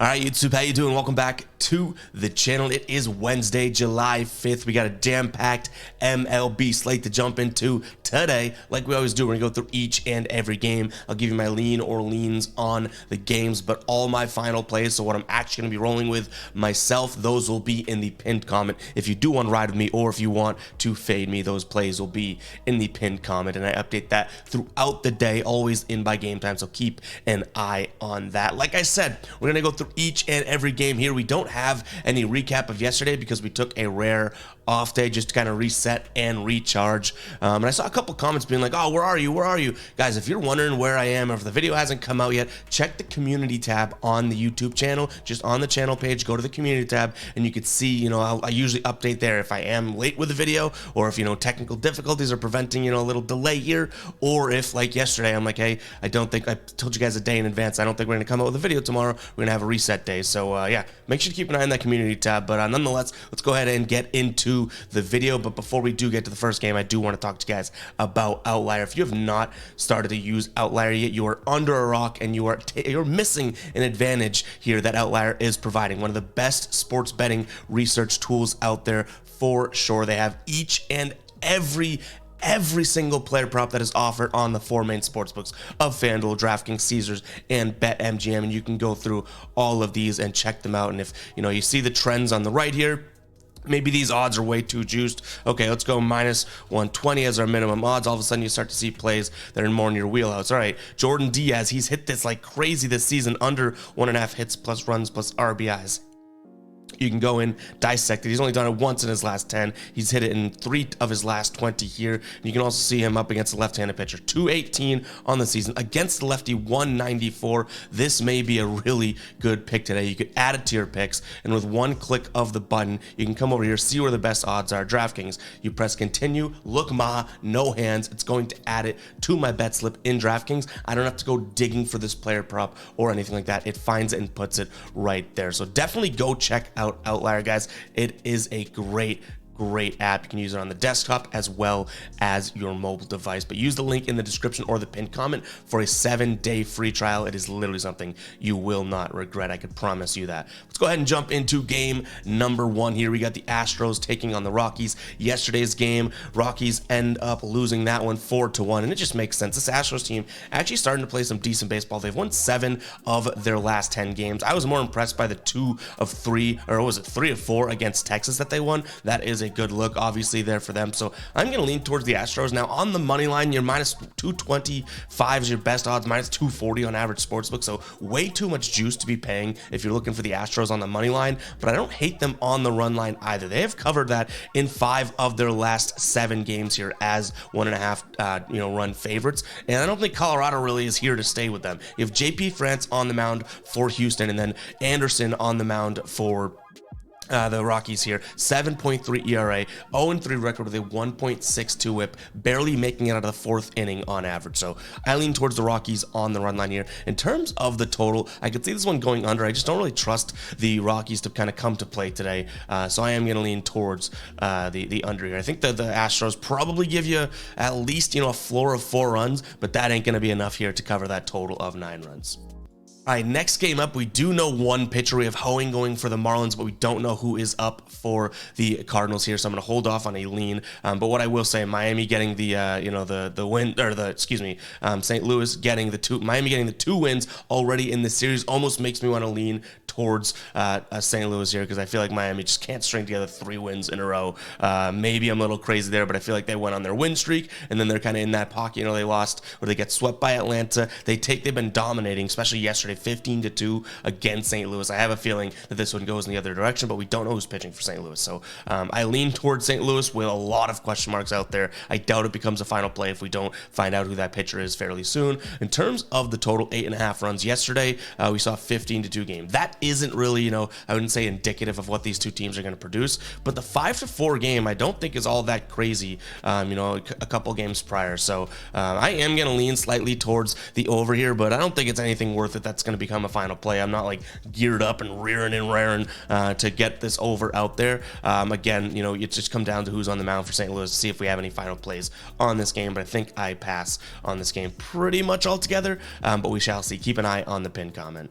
All right, YouTube, how you doing? Welcome back to the channel. It is Wednesday, July 5th. We got a jam-packed MLB slate to jump into today. Like we always do, we're going to go through each and every game. I'll give you my lean or leans on the games, but all my final plays, so what I'm actually going to be rolling with myself, those will be in the pinned comment. If you do want to ride with me or if you want to fade me, those plays will be in the pinned comment, and I update that throughout the day, always in by game time, so keep an eye on that. Like I said, we're going to go through each and every game here. We don't have any recap of yesterday because we took a rare off day just to kind of reset and recharge. And I saw a couple comments being like, oh, where are you? Where are you? Guys, if you're wondering where I am or if the video hasn't come out yet, check the community tab on the YouTube channel. Just on the channel page, go to the community tab and you can see, I usually update there if I am late with the video or if, technical difficulties are preventing, a little delay here, or if like yesterday, I'm like, hey, I told you guys a day in advance, I don't think we're going to come out with a video tomorrow. We're going to have a reset day. So yeah, make sure to keep an eye on that community tab. But nonetheless, let's go ahead and get into the video. But before we do get to the first game, I do want to talk to you guys about Outlier. If you have not started to use Outlier yet, you are under a rock and you're missing an advantage here that Outlier is providing. One of the best sports betting research tools out there for sure. They have each and every single player prop that is offered on the four main sportsbooks of FanDuel, DraftKings, Caesars, and BetMGM, and you can go through all of these and check them out. And if you see the trends on the right here, maybe these odds are way too juiced. Okay, let's go minus 120 as our minimum odds. All of a sudden, you start to see plays that are more in your wheelhouse. All right, Jordan Diaz, he's hit this like crazy this season, under 1.5 hits plus runs plus RBIs. You can go in, dissect it. He's only done it once in his last 10. He's hit it in 3 of his last 20 here. You can also see him up against a left-handed pitcher. 218 on the season. Against the lefty, 194. This may be a really good pick today. You could add it to your picks, and with one click of the button, you can come over here, see where the best odds are. DraftKings, you press continue, look ma, no hands. It's going to add it to my bet slip in DraftKings. I don't have to go digging for this player prop or anything like that. It finds it and puts it right there. So definitely go check out Outlier, guys. It is a great app. You can use it on the desktop as well as your mobile device, but use the link in the description or the pinned comment for a 7-day free trial. It is literally something you will not regret. I could promise you that. Let's go ahead and jump into game number 1 here. We got the Astros taking on the Rockies. Yesterday's game, Rockies end up losing that one 4-1, and it just makes sense. This Astros team actually starting to play some decent baseball. They've won 7 of their last 10 games. I was more impressed by the 2 of 3, or was it 3 of 4 against Texas that they won. That is a good look obviously there for them, so I'm going to lean towards the Astros. Now on the money line, your minus 225 is your best odds, minus 240 on average sportsbook, so way too much juice to be paying if you're looking for the Astros on the money line, but I don't hate them on the run line either. They have covered that in 5 of their last 7 games here as 1.5 run favorites, and I don't think Colorado really is here to stay with them. You have JP France on the mound for Houston, and then Anderson on the mound for the Rockies here. 7.3 ERA, 0-3 record with a 1.62 whip, barely making it out of the 4th inning on average. So I lean towards the Rockies on the run line here. In terms of the total, I could see this one going under. I just don't really trust the Rockies to kind of come to play today. So I am going to lean towards the under here. I think that the Astros probably give you at least, a floor of 4 runs, but that ain't going to be enough here to cover that total of 9 runs. All right, next game up, we do know one pitcher. We have Hoeing going for the Marlins, but we don't know who is up for the Cardinals here, so I'm going to hold off on a lean. But what I will say, Miami getting the the win, or St. Louis getting the 2, Miami getting the 2 wins already in the series almost makes me want to lean towards St. Louis here, because I feel like Miami just can't string together 3 wins in a row. Maybe I'm a little crazy there, but I feel like they went on their win streak, and then they're kind of in that pocket. They lost, or they get swept by Atlanta. They've been dominating, especially yesterday. 15-2 against St. Louis. I have a feeling that this one goes in the other direction, but we don't know who's pitching for St. Louis. So I lean towards St. Louis with a lot of question marks out there. I doubt it becomes a final play if we don't find out who that pitcher is fairly soon. In terms of the total, 8.5 runs yesterday, we saw a 15-2 game. That isn't really, I wouldn't say indicative of what these two teams are going to produce, but the 5-4 game, I don't think is all that crazy, a couple games prior. So I am going to lean slightly towards the over here, but I don't think it's anything worth it that's going to become a final play. I'm not like geared up and rearing and raring to get this over out there. Again, it just come down to who's on the mound for St. Louis to see if we have any final plays on this game, but I think I pass on this game pretty much altogether, but we shall see. Keep an eye on the pinned comment.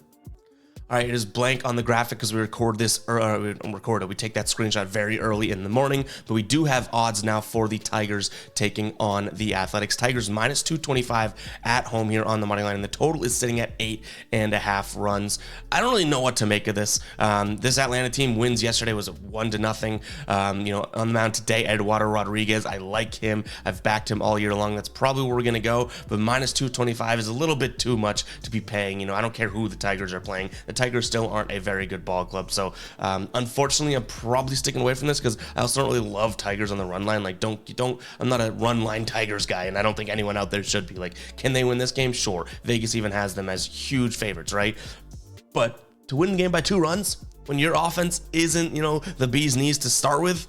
All right, it is blank on the graphic because we record this, we take that screenshot very early in the morning, but we do have odds now for the Tigers taking on the Athletics. Tigers minus 225 at home here on the money line, and the total is sitting at 8.5 runs. I don't really know what to make of this. This Atlanta team wins yesterday was a 1-0. On the mound today, Eduardo Rodriguez. I like him. I've backed him all year long. That's probably where we're gonna go. But minus 225 is a little bit too much to be paying. I don't care who the Tigers are playing. The Tigers still aren't a very good ball club. So unfortunately, I'm probably sticking away from this because I also don't really love Tigers on the run line. Like, I'm not a run line Tigers guy, and I don't think anyone out there should be. Like, can they win this game? Sure. Vegas even has them as huge favorites, right? But to win the game by 2 runs when your offense isn't, the bee's knees to start with,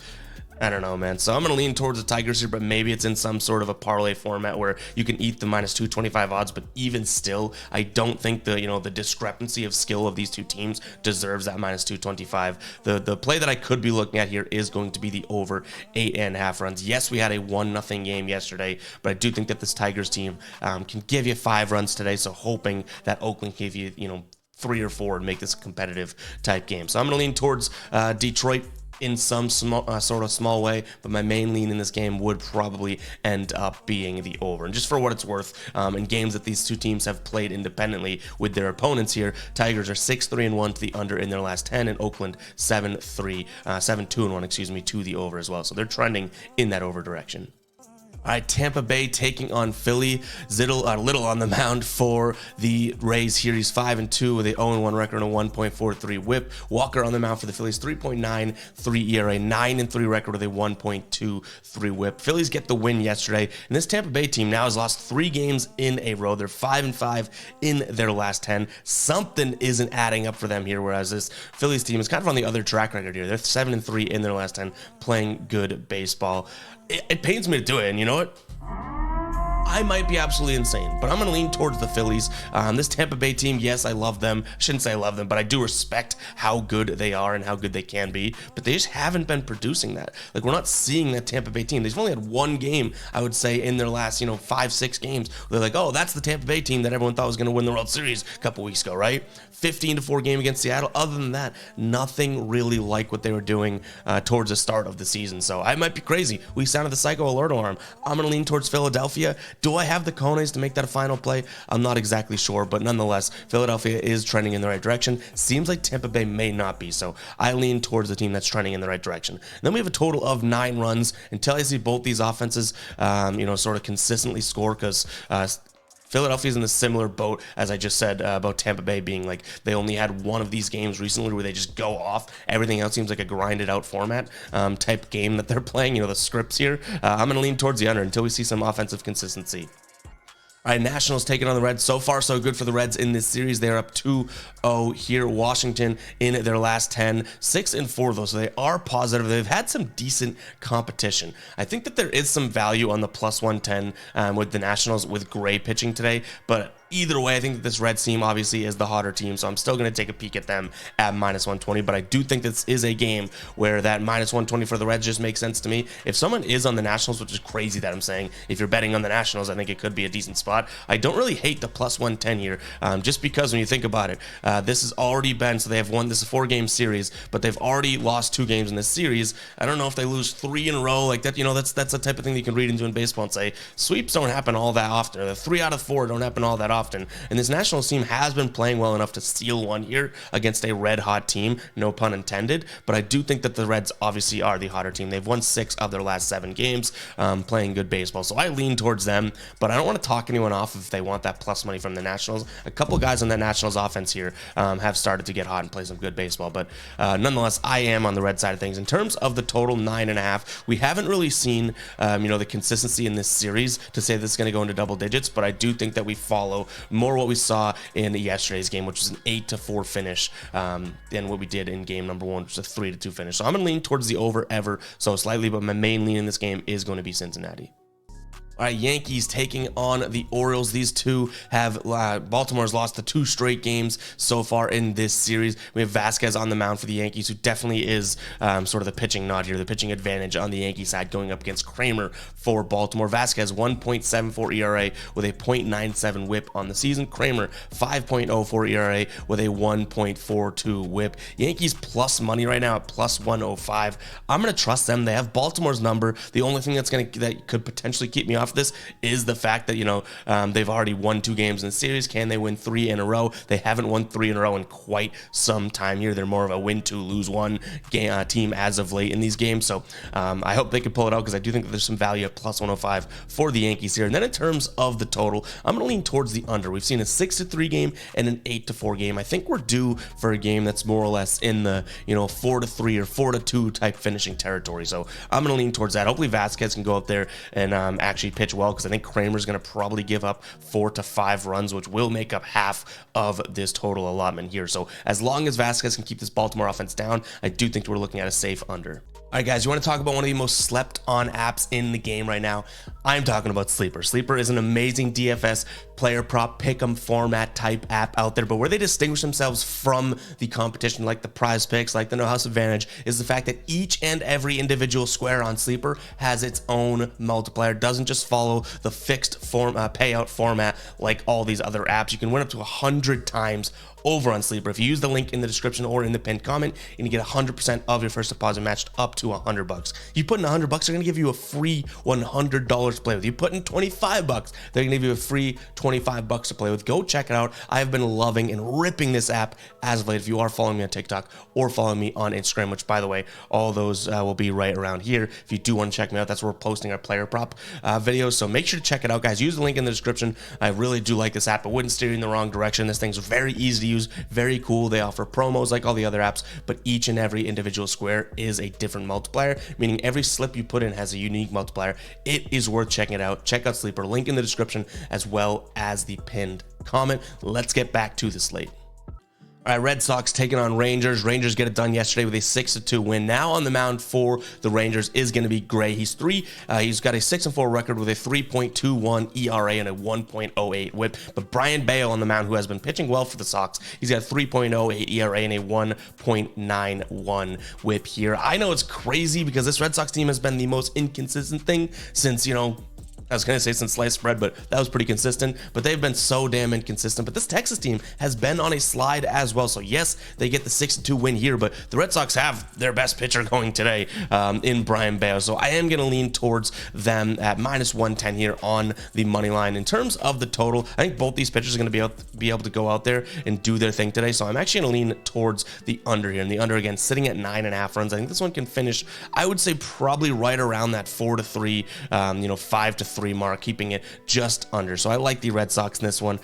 I don't know, man. So I'm going to lean towards the Tigers here, but maybe it's in some sort of a parlay format where you can eat the minus 225 odds. But even still, I don't think the discrepancy of skill of these two teams deserves that minus 225. The play that I could be looking at here is going to be the over 8.5 runs. Yes, we had a 1-0 game yesterday, but I do think that this Tigers team can give you 5 runs today. So hoping that Oakland give you, 3 or 4 and make this a competitive type game. So I'm going to lean towards Detroit in some small way, but my main lean in this game would probably end up being the over. And just for what it's worth, in games that these two teams have played independently with their opponents here, Tigers are 6-3-1 to the under in their last 10, and Oakland 7-2-1, to the over as well. So they're trending in that over direction. All right, Tampa Bay taking on Philly. Little on the mound for the Rays here. He's 5-2 with a 0-1 record and a 1.43 whip. Walker on the mound for the Phillies, 3.93 ERA, 9-3 record with a 1.23 whip. Phillies get the win yesterday, and this Tampa Bay team now has lost 3 games in a row. They're 5-5 in their last 10. Something isn't adding up for them here, whereas this Phillies team is kind of on the other track record here. They're 7-3 in their last 10, playing good baseball. It pains me to do it, and you know what? I might be absolutely insane, but I'm going to lean towards the Phillies. This Tampa Bay team, yes, I love them. I shouldn't say I love them, but I do respect how good they are and how good they can be, but they just haven't been producing that. Like, we're not seeing that Tampa Bay team. They've only had 1 game, I would say, in their last, 5-6 games. They're like, oh, that's the Tampa Bay team that everyone thought was going to win the World Series a couple weeks ago, right? 15-4 game against Seattle. Other than that, nothing really like what they were doing towards the start of the season. So I might be crazy. We sounded the psycho alert alarm. I'm going to lean towards Philadelphia. Do I have the cojones to make that a final play? I'm not exactly sure, but nonetheless, Philadelphia is trending in the right direction. Seems like Tampa Bay may not be, so I lean towards the team that's trending in the right direction. And then we have a total of 9 runs until I see both these offenses, sort of consistently score, because Philadelphia's in the similar boat as I just said about Tampa Bay being like they only had one of these games recently where they just go off. Everything else seems like a grinded out format type game that they're playing. The scripts here. I'm going to lean towards the under until we see some offensive consistency. All right, Nationals taking on the Reds. So far, so good for the Reds in this series. They're up 2-0 here. Washington in their last 10, 6-4 though, so they are positive. They've had some decent competition. I think that there is some value on the plus 110 with the Nationals with Gray pitching today, but either way, I think that this Reds team obviously is the hotter team, so I'm still going to take a peek at them at minus 120, but I do think this is a game where that minus 120 for the Reds just makes sense to me. If someone is on the Nationals, which is crazy that I'm saying, if you're betting on the Nationals, I think it could be a decent spot. I don't really hate the plus 110 here, just because when you think about it, this has already been, so they have won, this is a 4-game series, but they've already lost 2 games in this series. I don't know if they lose 3 in a row, like that, that's the type of thing that you can read into in baseball and say, sweeps don't happen all that often, or the 3 out of 4 don't happen all that often. And this Nationals team has been playing well enough to steal one here against a red-hot team, no pun intended, but I do think that the Reds obviously are the hotter team. They've won 6 of their last 7 games, playing good baseball, so I lean towards them, but I don't want to talk anyone off if they want that plus money from the Nationals. A couple guys on that Nationals offense here have started to get hot and play some good baseball, but nonetheless, I am on the Red side of things. In terms of the total 9.5, we haven't really seen the consistency in this series to say this is going to go into double digits, but I do think that we follow more what we saw in yesterday's game, which was an 8-4 finish, than what we did in game number 1, which was a 3-2 finish. So I'm going to lean towards the over ever so slightly, but my main lean in this game is going to be Cincinnati. All right, Yankees taking on the Orioles. These two have Baltimore's lost the 2 straight games so far in this series. We have Vasquez on the mound for the Yankees, who definitely is sort of the pitching nod here, the pitching advantage on the Yankee side, going up against Kramer for Baltimore. Vasquez 1.74 ERA with a .97 WHIP on the season. Kramer 5.04 ERA with a 1.42 WHIP. Yankees plus money right now at plus 105. I'm gonna trust them. They have Baltimore's number. The only thing that could potentially keep me off this is the fact that they've already won 2 games in the series. Can they win 3 in a row? They haven't won 3 in a row in quite some time here. They're more of a win 2, lose 1 team as of late in these games. So I hope they can pull it out, because I do think that there's some value at plus 105 for the Yankees here. And then in terms of the total, I'm going to lean towards the under. We've seen a 6-3 game and an 8-4 game. I think we're due for a game that's more or less in the 4-3 or 4-2 type finishing territory. So I'm going to lean towards that. Hopefully Vasquez can go out there and actually pitch well, because I think Kramer's going to probably give up 4 to 5 runs, which will make up half of this total allotment here. So as long as Vasquez can keep this Baltimore offense down, I do think we're looking at a safe under. All right, guys, you want to talk about one of the most slept on apps in the game right now? I'm talking about Sleeper. Sleeper is an amazing DFS player prop pick'em format type app out there, but where they distinguish themselves from the competition, like the Prize Picks, like the No House Advantage, is the fact that each and every individual square on Sleeper has its own multiplier. It doesn't just follow the fixed payout format like all these other apps. You can win up to 100 times over on Sleeper. If you use the link in the description or in the pinned comment, and you get 100% of your first deposit matched up to $100. You put in $100, they're gonna give you a free $100 to play with. You put in $25, they're gonna give you a free $25 to play with. Go check it out. I have been loving and ripping this app as of late. If you are following me on TikTok or following me on Instagram, which by the way, all those will be right around here. If you do want to check me out, that's where we're posting our player prop videos. So make sure to check it out, guys. Use the link in the description. I really do like this app. It wouldn't steer you in the wrong direction. This thing's very easy to use, very cool. They offer promos like all the other apps, but each and every individual square is a different multiplier, meaning every slip you put in has a unique multiplier. It is worth checking it out. Check out Sleeper, link in the description as well as the pinned comment. Let's get back to the slate. All right, Red Sox taking on Rangers. Rangers get it done yesterday with a 6-2 win. Now on the mound for the Rangers is going to be Gray. He's got a 6-4 record with a 3.21 ERA and a 1.08 WHIP. But Brian Bale on the mound, who has been pitching well for the Sox, he's got a 3.08 ERA and a 1.91 WHIP here. I know it's crazy because this Red Sox team has been the most inconsistent thing since, I was going to say since sliced bread, but that was pretty consistent. But they've been so damn inconsistent. But this Texas team has been on a slide as well. So yes, they get the 6-2 win here, but the Red Sox have their best pitcher going today in Brian Bale. So I am going to lean towards them at -110 here on the money line. In terms of the total, I think both these pitchers are going to be able to go out there and do their thing today. So I'm actually going to lean towards the under here. And the under, again, sitting at 9.5 runs. I think this one can finish, I would say, probably right around that 4-3, 5-3 mark, keeping it just under. So I like the Red Sox in this one.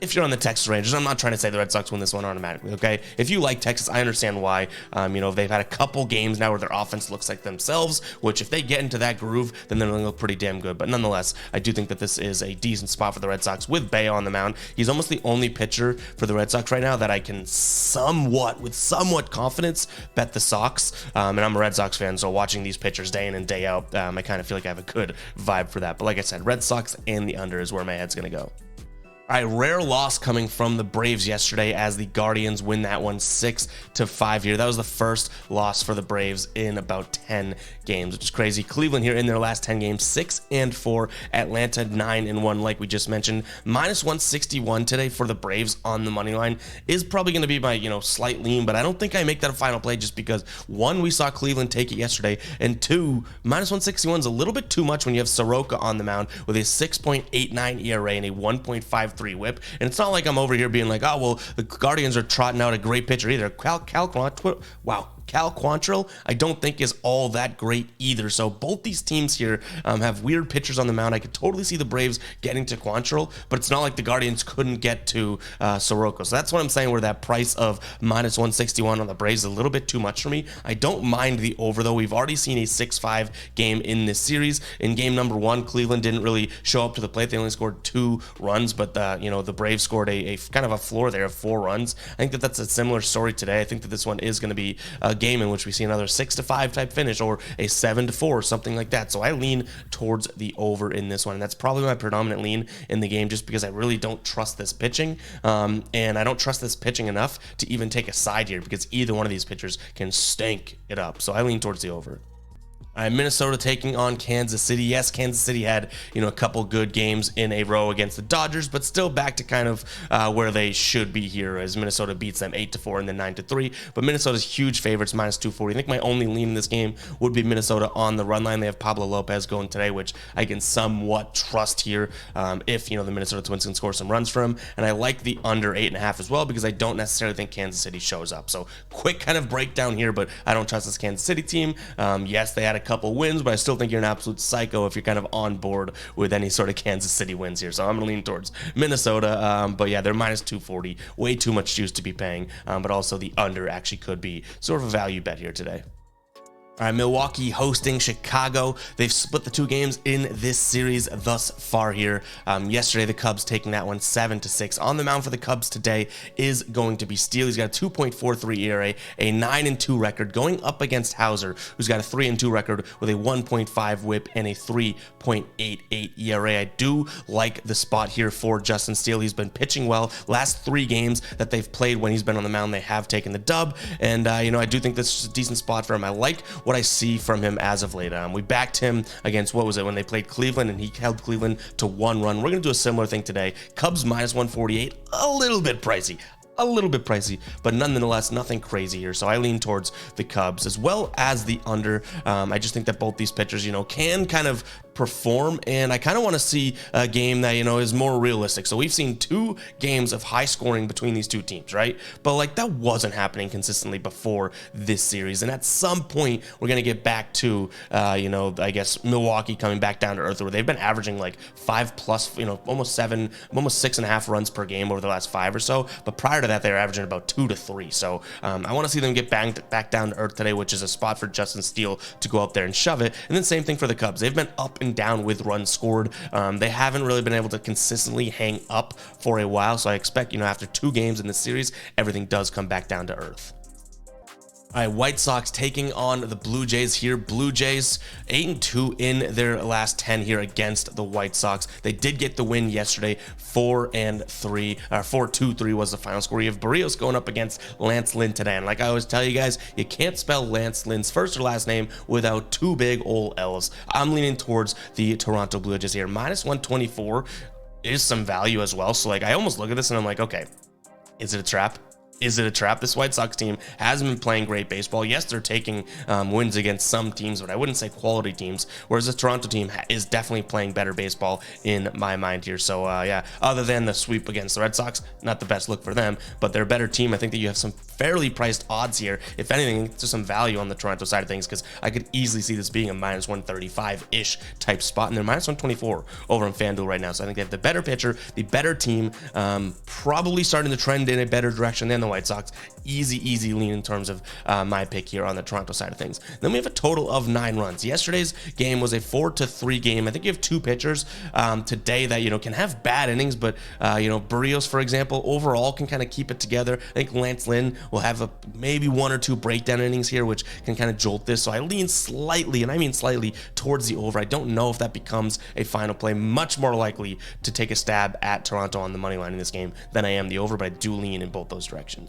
If you're on the Texas Rangers, I'm not trying to say the Red Sox win this one automatically, okay? If you like Texas, I understand why. They've had a couple games now where their offense looks like themselves, which if they get into that groove, then they're going to look pretty damn good. But nonetheless, I do think that this is a decent spot for the Red Sox with Bay on the mound. He's almost the only pitcher for the Red Sox right now that I can with somewhat confidence, bet the Sox. And I'm a Red Sox fan, so watching these pitchers day in and day out, I kind of feel like I have a good vibe for that. But like I said, Red Sox and the under is where my head's going to go. All right, rare loss coming from the Braves yesterday as the Guardians win that one 6-5 here. That was the first loss for the Braves in about 10 games, which is crazy. Cleveland here in their last 10 games, 6-4. Atlanta 9-1, like we just mentioned. -161 today for the Braves on the money line is probably going to be my slight lean, but I don't think I make that a final play just because, one, we saw Cleveland take it yesterday, and two, -161 is a little bit too much when you have Soroka on the mound with a 6.89 ERA and a 1.53 WHIP. And it's not like I'm over here being like, oh, well, the Guardians are trotting out a great pitcher either. Cal Quantrill, I don't think is all that great either. So both these teams here have weird pitchers on the mound. I could totally see the Braves getting to Quantrill, but it's not like the Guardians couldn't get to Soroka. So that's what I'm saying, where that price of -161 on the Braves is a little bit too much for me. I don't mind the over, though. We've already seen a 6-5 game in this series. In game number 1, Cleveland didn't really show up to the plate. They only scored 2 runs, but the Braves scored a kind of a floor there of 4 runs. I think that's a similar story today. I think that this one is going to be game in which we see another 6-5 type finish or a 7-4, something like that. So I lean towards the over in this one. And that's probably my predominant lean in the game, just because I really don't trust this pitching. And I don't trust this pitching enough to even take a side here, because either one of these pitchers can stank it up. So I lean towards the over. All right, Minnesota taking on Kansas City. Yes, Kansas City had, a couple good games in a row against the Dodgers, but still back to kind of where they should be here, as Minnesota beats them 8-4 and then 9-3. But Minnesota's huge favorites, minus 240. I think my only lean in this game would be Minnesota on the run line. They have Pablo Lopez going today, which I can somewhat trust here if, the Minnesota Twins can score some runs for him. And I like the under 8.5 as well, because I don't necessarily think Kansas City shows up. So quick kind of breakdown here, but I don't trust this Kansas City team. Yes, they had a couple wins, but I still think you're an absolute psycho if you're kind of on board with any sort of Kansas City wins here. So I'm going to lean towards Minnesota. But yeah, they're minus 240. Way too much juice to be paying. But also the under actually could be sort of a value bet here today. All right, Milwaukee hosting Chicago. They've split the two games in this series thus far here. Yesterday, the Cubs taking that one 7-6. On the mound for the Cubs today is going to be Steele. He's got a 2.43 ERA, a 9-2 record, going up against Hauser, who's got a 3-2 record with a 1.5 WHIP and a 3.88 ERA. I do like the spot here for Justin Steele. He's been pitching well. Last 3 games that they've played when he's been on the mound, they have taken the dub. And, I do think this is a decent spot for him. I like what I see from him as of late. We backed him against, when they played Cleveland, and he held Cleveland to 1 run. We're going to do a similar thing today. Cubs minus 148, a little bit pricey, but nonetheless, nothing crazy here. So I lean towards the Cubs as well as the under. I just think that both these pitchers, can kind of perform, and I kind of want to see a game that is more realistic. So we've seen 2 games of high scoring between these two teams, right? But that wasn't happening consistently before this series, and at some point we're gonna get back to I guess Milwaukee coming back down to earth, where they've been averaging 5+, almost 6.5 runs per game over the last 5 or so. But prior to that, they were averaging about 2 to 3. So I want to see them get back down to earth today, which is a spot for Justin Steele to go out there and shove it. And then same thing for the Cubs. They've been up and down with runs scored. They haven't really been able to consistently hang up for a while. So I expect, after 2 games in this series, everything does come back down to earth. All right, White Sox taking on the Blue Jays here. Blue Jays 8-2 in their last 10 here against the White Sox. They did get the win yesterday, 4-3, or 4-2-3 was the final score. You have Barrios going up against Lance Lynn today. And like I always tell you guys, you can't spell Lance Lynn's first or last name without 2 big old L's. I'm leaning towards the Toronto Blue Jays here. Minus 124 is some value as well. So I almost look at this and I'm like, okay, is it a trap? Is it a trap? This White Sox team hasn't been playing great baseball. Yes, they're taking wins against some teams, but I wouldn't say quality teams, whereas the Toronto team is definitely playing better baseball in my mind here. So, yeah, other than the sweep against the Red Sox, not the best look for them, but they're a better team. I think that you have some fairly priced odds here. If anything, there's some value on the Toronto side of things, because I could easily see this being a minus 135-ish type spot, and they're minus 124 over on FanDuel right now. So I think they have the better pitcher, the better team, probably starting to trend in a better direction than the White Sox. Easy lean in terms of my pick here on the Toronto side of things. Then we have a total of 9 runs. Yesterday's game was a 4-3 game. I think you have 2 pitchers today that can have bad innings, but Barrios, for example, overall can kind of keep it together. I think Lance Lynn will have maybe 1 or 2 breakdown innings here, which can kind of jolt this. So I lean slightly, and I mean slightly, towards the over. I don't know if that becomes a final play. Much more likely to take a stab at Toronto on the money line in this game than I am the over, but I do lean in both those directions.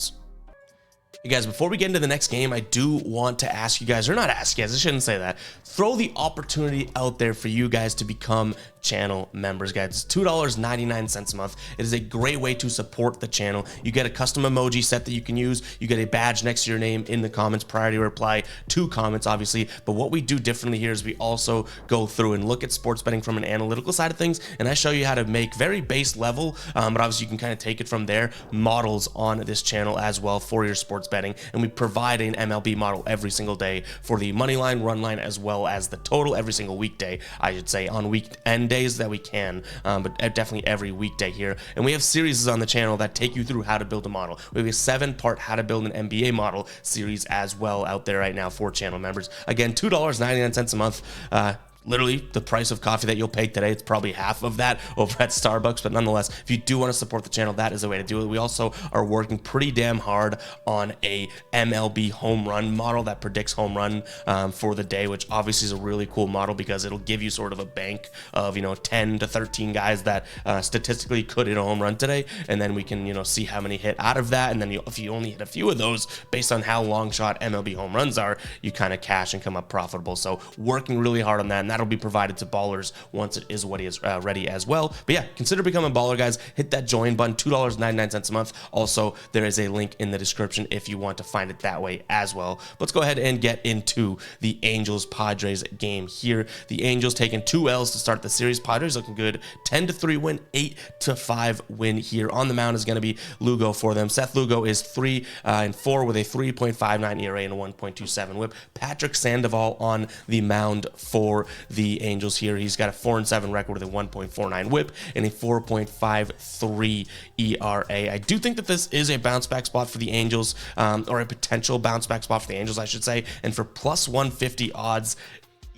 Hey guys, before we get into the next game, I do want to ask you guys, or not ask you guys, I shouldn't say that, throw the opportunity out there for you guys to become channel members, guys. It's $2.99 a month. It is a great way to support the channel. You get a custom emoji set that you can use. You get a badge next to your name in the comments, priority reply to comments, obviously. But what we do differently here is we also go through and look at sports betting from an analytical side of things, and I show you how to make very base level, but obviously you can kind of take it from there, models on this channel as well for your sports betting. And we provide an MLB model every single day for the money line, run line, as well as the total every single weekday, I should say, on weekend days that we can, but definitely every weekday here. And we have series on the channel that take you through how to build a model. We have a 7-part how to build an NBA model series as well out there right now for channel members. Again, $2.99 a month. literally the price of coffee that you'll pay today. It's probably half of that over at Starbucks, but nonetheless, if you do want to support the channel, that is the way to do it. We also are working pretty damn hard on a MLB home run model that predicts home run for the day, which obviously is a really cool model because it'll give you sort of a bank of 10 to 13 guys that statistically could hit a home run today, and then we can see how many hit out of that, and then if you only hit a few of those based on how long shot MLB home runs are, you kind of cash and come up profitable. So working really hard on that, and that'll be provided to ballers once it is ready as well. But yeah, consider becoming a baller, guys. Hit that join button, $2.99 a month. Also, there is a link in the description if you want to find it that way as well. Let's go ahead and get into the Angels-Padres game here. The Angels taking 2 L's to start the series. Padres looking good. 10-3 win, 8-5 win here. On the mound is going to be Lugo for them. Seth Lugo is 3-4 with a 3.59 ERA and a 1.27 whip. Patrick Sandoval on the mound for the Angels here. He's got a 4-7 record with a 1.49 whip and a 4.53 ERA. I do think that this is a bounce back spot for the Angels, or a potential bounce back spot for the Angels, I should say. And for plus 150 odds,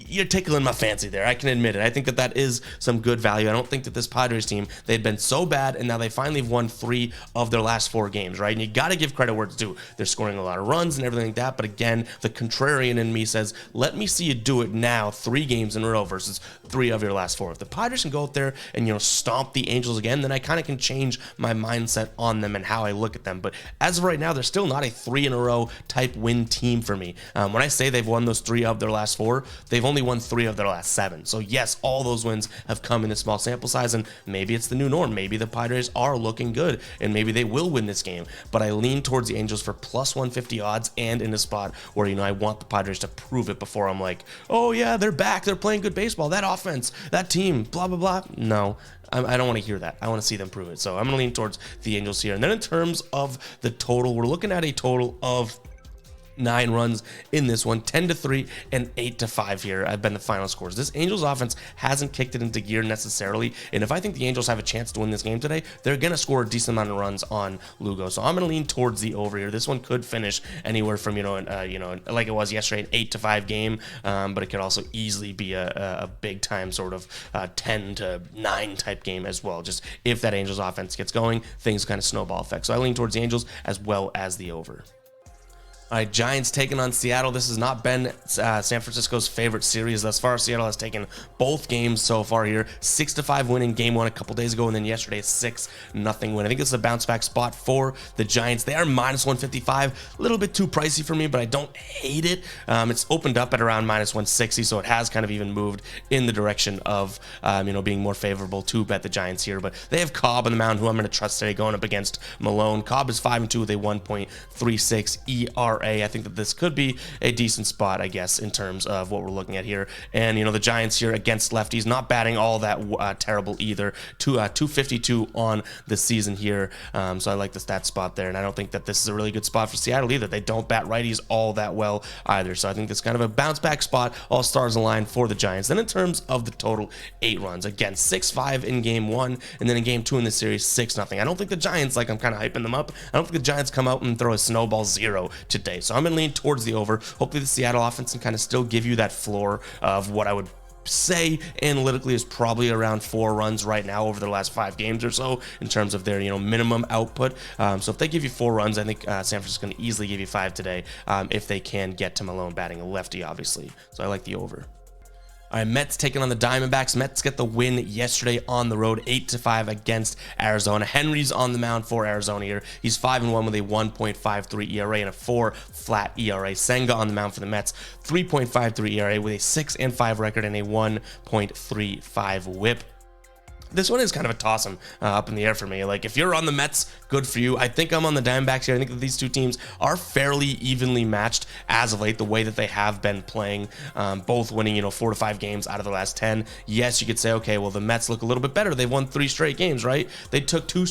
you're tickling my fancy there. I can admit it. I think that that is some good value. I don't think that this Padres team, they'd been so bad, and now they finally have won 3 of their last 4 games, right? And you got to give credit where it's due. They're scoring a lot of runs and everything like that, but again, the contrarian in me says, let me see you do it now, 3 games in a row versus 3 of your last 4. If the Padres can go out there and, stomp the Angels again, then I kind of can change my mindset on them and how I look at them. But as of right now, they're still not a 3-in-a-row type win team for me. When I say they've won those 3 of their last 4, they've only won 3 of their last 7. So yes, all those wins have come in a small sample size, and maybe it's the new norm. Maybe the Padres are looking good, and maybe they will win this game. But I lean towards the Angels for plus 150 odds, and in a spot where, I want the Padres to prove it before I'm like, oh yeah, they're back. They're playing good baseball. That offense, that team, blah, blah, blah. No, I don't want to hear that. I want to see them prove it. So I'm going to lean towards the Angels here. And then in terms of the total, we're looking at a total of 9 runs in this one, 10-3 and 8-5 here have been the final scores. This Angels offense hasn't kicked it into gear necessarily, and if I think the Angels have a chance to win this game today, they're going to score a decent amount of runs on Lugo. So I'm going to lean towards the over here. This one could finish anywhere from like it was yesterday, an 8-5 game, but it could also easily be a big time sort of 10-9 type game as well. Just if that Angels offense gets going, things kind of snowball effect. So I lean towards the Angels as well as the over. All right, Giants taking on Seattle. This has not been San Francisco's favorite series thus far. Seattle has taken both games so far here. 6-5 win in game 1 a couple days ago, and then yesterday a 6-0 win. I think this is a bounce back spot for the Giants. They are minus 155, a little bit too pricey for me, but I don't hate it. It's opened up at around minus 160, so it has kind of even moved in the direction of being more favorable to bet the Giants here. But they have Cobb on the mound, who I'm going to trust today, going up against Malone. Cobb is 5-2 with a 1.36 ERA. I think that this could be a decent spot, I guess, in terms of what we're looking at here. And, the Giants here against lefties, not batting all that terrible either. 252 on the season here. So I like the stat spot there. And I don't think that this is a really good spot for Seattle either. They don't bat righties all that well either. So I think this is kind of a bounce back spot. All stars align for the Giants. Then in terms of the total, 8 runs. Again, 6-5 in game 1. And then in game 2 in the series, 6-0. I don't think the Giants, I'm kind of hyping them up, I don't think the Giants come out and throw a snowball 0 today. So I'm going to lean towards the over. Hopefully the Seattle offense can kind of still give you that floor of what I would say analytically is probably around 4 runs right now over the last 5 games or so in terms of their minimum output. So if they give you 4 runs, I think San Francisco can easily give you 5 today if they can get to Malone batting a lefty, obviously. So I like the over. All right, Mets taking on the Diamondbacks. Mets get the win yesterday on the road, 8-5 against Arizona. Henry's on the mound for Arizona here. He's 5-1 with a 1.53 ERA and a 4 flat ERA. Senga on the mound for the Mets, 3.53 ERA with a 6-5 record and a 1.35 whip. This one is kind of a toss-em up in the air for me. Like, if you're on the Mets, good for you. I think I'm on the Diamondbacks here. I think that these two teams are fairly evenly matched as of late, the way that they have been playing, both winning, 4 to 5 games out of the last 10. Yes, you could say, okay, well, the Mets look a little bit better. They've won 3 straight games, right? They took 2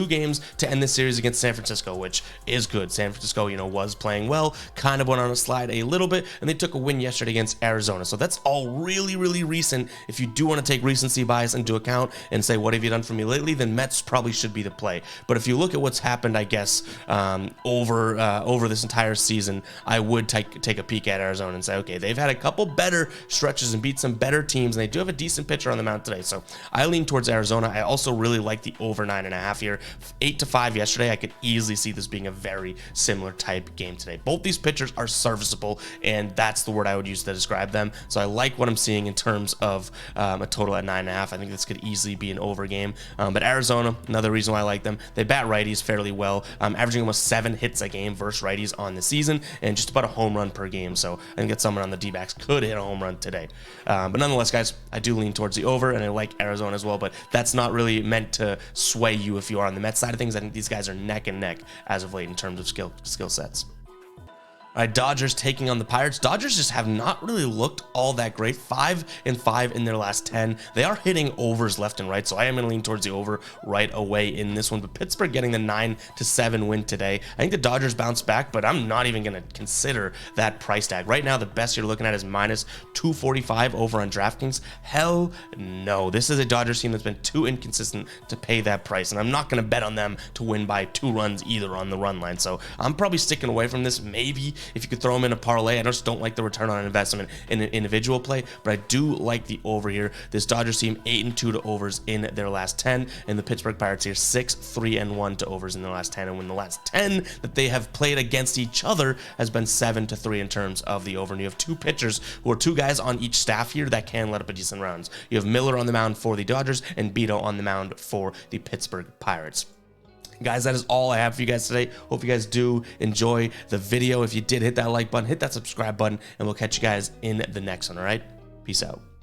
games to end this series against San Francisco, which is good. San Francisco, was playing well, kind of went on a slide a little bit, and they took a win yesterday against Arizona. So that's all really, really recent if you do want to take recency bias into account. and say, what have you done for me lately, then Mets probably should be the play. But if you look at what's happened, I guess, over this entire season, I would take a peek at Arizona and say, okay, they've had a couple better stretches and beat some better teams, and they do have a decent pitcher on the mound today. So I lean towards Arizona. I also really like the over 9.5 here. 8-5 yesterday. I could easily see this being a very similar type game today. Both these pitchers are serviceable, and that's the word I would use to describe them. So I like what I'm seeing in terms of a total at 9.5. I think this could easily be an over game. But Arizona, another reason why I like them, they bat righties fairly well, averaging almost 7 hits a game versus righties on the season, and just about a home run per game. So I think that someone on the D-backs could hit a home run today. But nonetheless, guys, I do lean towards the over, and I like Arizona as well, but that's not really meant to sway you if you are on the Mets side of things. I think these guys are neck and neck as of late in terms of skill sets. All right, Dodgers taking on the Pirates. Dodgers just have not really looked all that great. 5-5 in their last 10. They are hitting overs left and right, so I am going to lean towards the over right away in this one. But Pittsburgh getting the 9-7 win today. I think the Dodgers bounce back, but I'm not even going to consider that price tag. Right now, the best you're looking at is -245 over on DraftKings. Hell no. This is a Dodgers team that's been too inconsistent to pay that price, and I'm not going to bet on them to win by 2 runs either on the run line. So I'm probably sticking away from this. Maybe if you could throw them in a parlay. I just don't like the return on investment in an individual play, but I do like the over here. This Dodgers team 8-2 to overs in their last 10, and the Pittsburgh Pirates here 6-3-1 to overs in their last 10. And when the last 10 that they have played against each other has been 7-3 in terms of the over. And you have 2 pitchers who are 2 guys on each staff here that can let up a decent rounds. You have Miller on the mound for the Dodgers and Beto on the mound for the Pittsburgh Pirates. Guys, that is all I have for you guys today. Hope you guys do enjoy the video. If you did, hit that like button, hit that subscribe button, and we'll catch you guys in the next one, all right? Peace out.